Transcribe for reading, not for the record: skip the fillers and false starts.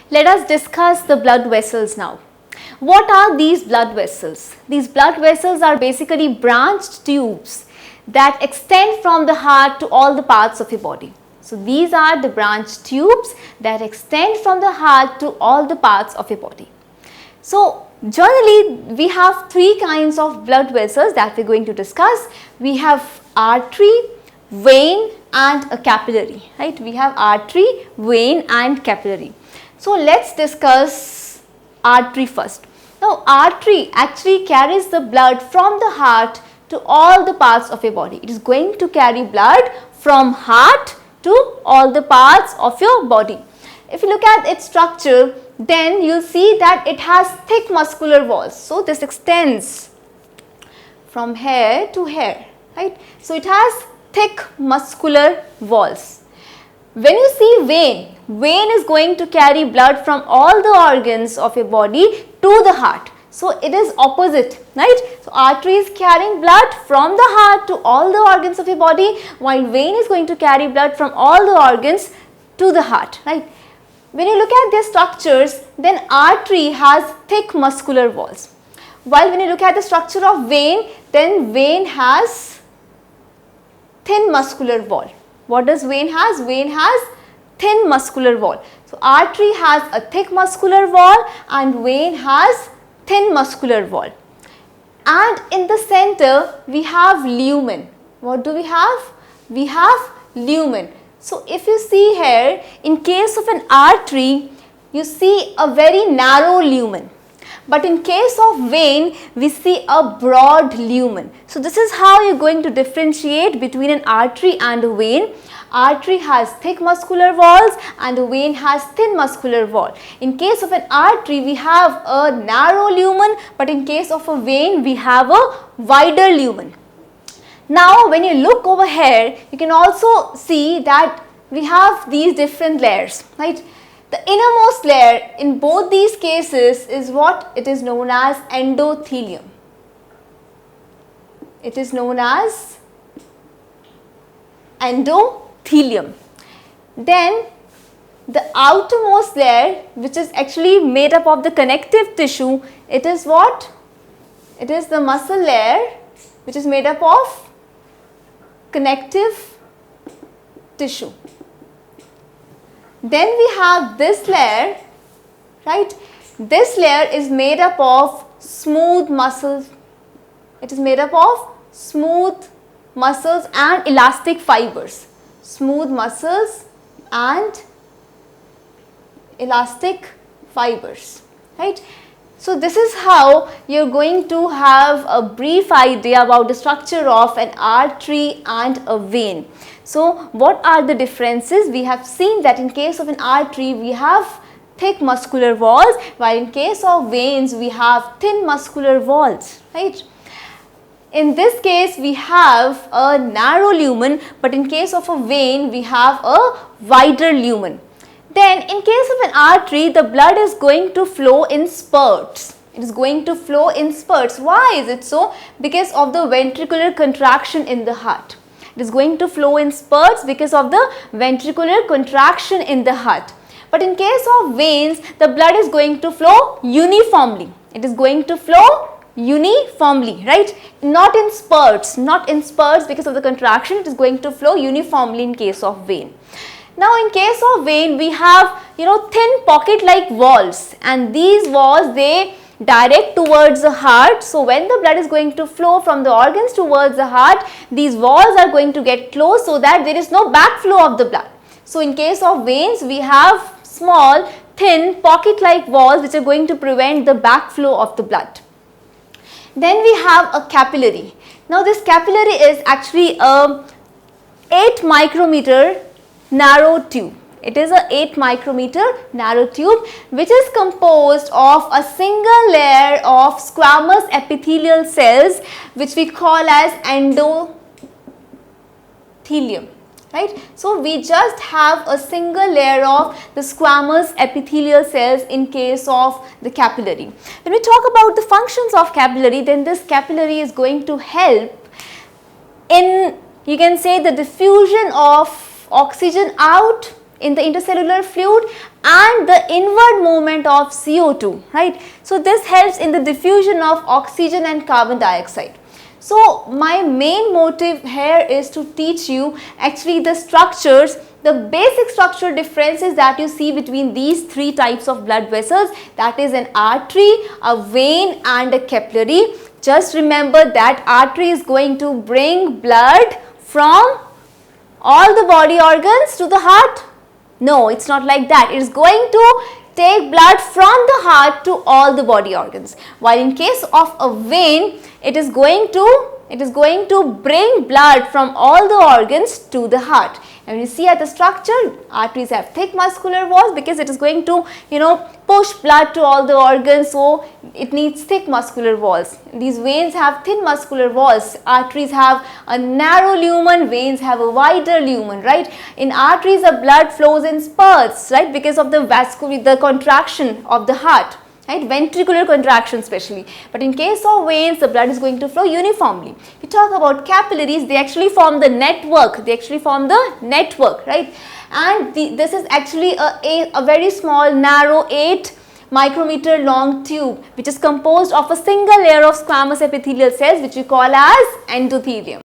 Let us discuss the blood vessels now. What are these blood vessels? These blood vessels are basically branched tubes that extend from the heart to all the parts of your body. So these are the branched tubes that extend from the heart to all the parts of your body. So generally we have three kinds of blood vessels that we are going to discuss. We have artery, vein and a capillary, right? We have artery, vein and capillary. So let's discuss artery first. Now artery actually carries the blood from the heart to all the parts of your body. It is going to carry blood from heart to all the parts of your body. If you look at its structure, then you will see that it has thick muscular walls. So this extends from here to here, right? So it has thick muscular walls. When you see vein, vein is going to carry blood from all the organs of your body to the heart. So it is opposite, right? So artery is carrying blood from the heart to all the organs of your body, while vein is going to carry blood from all the organs to the heart, right? When you look at their structures, then artery has thick muscular walls, while when you look at the structure of vein, then vein has thin muscular wall. What does vein has? Vein has thin muscular wall. So artery has a thick muscular wall and vein has thin muscular wall. And in the center we have lumen. What do we have? We have lumen. So if you see here, in case of an artery, you see a very narrow lumen. But in case of vein, we see a broad lumen. So this is how you are going to differentiate between an artery and a vein. Artery has thick muscular walls and a vein has thin muscular wall. In case of an artery, we have a narrow lumen, but in case of a vein, we have a wider lumen. Now when you look over here, you can also see that we have these different layers, right? The innermost layer in both these cases is what it is known as endothelium. It is known as endothelium. Then the outermost layer, which is actually made up of the connective tissue, it is what? It is the muscle layer, which is made up of connective tissue. Then we have this layer, right? This layer is made up of smooth muscles. It is made up of smooth muscles and elastic fibers. Smooth muscles and elastic fibers, right? So this is how you are going to have a brief idea about the structure of an artery and a vein. So what are the differences? We have seen that in case of an artery, we have thick muscular walls, while in case of veins, we have thin muscular walls, right? In this case, we have a narrow lumen, but in case of a vein, we have a wider lumen. Then in case of an artery, the blood is going to flow in spurts. It is going to flow in spurts. Why is it so? Because of the ventricular contraction in the heart. It is going to flow in spurts because of the ventricular contraction in the heart. But in case of veins, the blood is going to flow uniformly. It is going to flow uniformly, right? Not in spurts, because of the contraction. It is going to flow uniformly in case of vein. Now in case of vein, we have thin pocket like walls, and these walls, they direct towards the heart. So when the blood is going to flow from the organs towards the heart, these walls are going to get closed so that there is no backflow of the blood. So in case of veins, we have small thin pocket like walls which are going to prevent the backflow of the blood. Then we have a capillary. Now this capillary is actually a 8 micrometer narrow tube. It is a 8 micrometer narrow tube which is composed of a single layer of squamous epithelial cells which we call as endothelium, right? So we just have a single layer of the squamous epithelial cells in case of the capillary. When we talk about the functions of capillary, then this capillary is going to help in, you can say, the diffusion of oxygen out in the intercellular fluid and the inward movement of CO2, right? So this helps in the diffusion of oxygen and carbon dioxide. So my main motive here is to teach you actually the structures, the basic structural differences that you see between these three types of blood vessels, that is an artery, a vein and a capillary. Just remember that artery is going to bring blood from all the body organs to the heart. No, it's not like that. It is going to take blood from the heart to all the body organs. While in case of a vein, it is going to bring blood from all the organs to the heart. And you see at the structure, arteries have thick muscular walls because it is going to, push blood to all the organs, so it needs thick muscular walls. These veins have thin muscular walls. Arteries have a narrow lumen, veins have a wider lumen, right? In arteries, the blood flows in spurts, right? Because of the contraction of the heart, right? Ventricular contraction especially. But in case of veins, the blood is going to flow uniformly. If you talk about capillaries, they actually form the network. Right? And this is actually a very small, narrow 8 micrometer long tube which is composed of a single layer of squamous epithelial cells which we call as endothelium.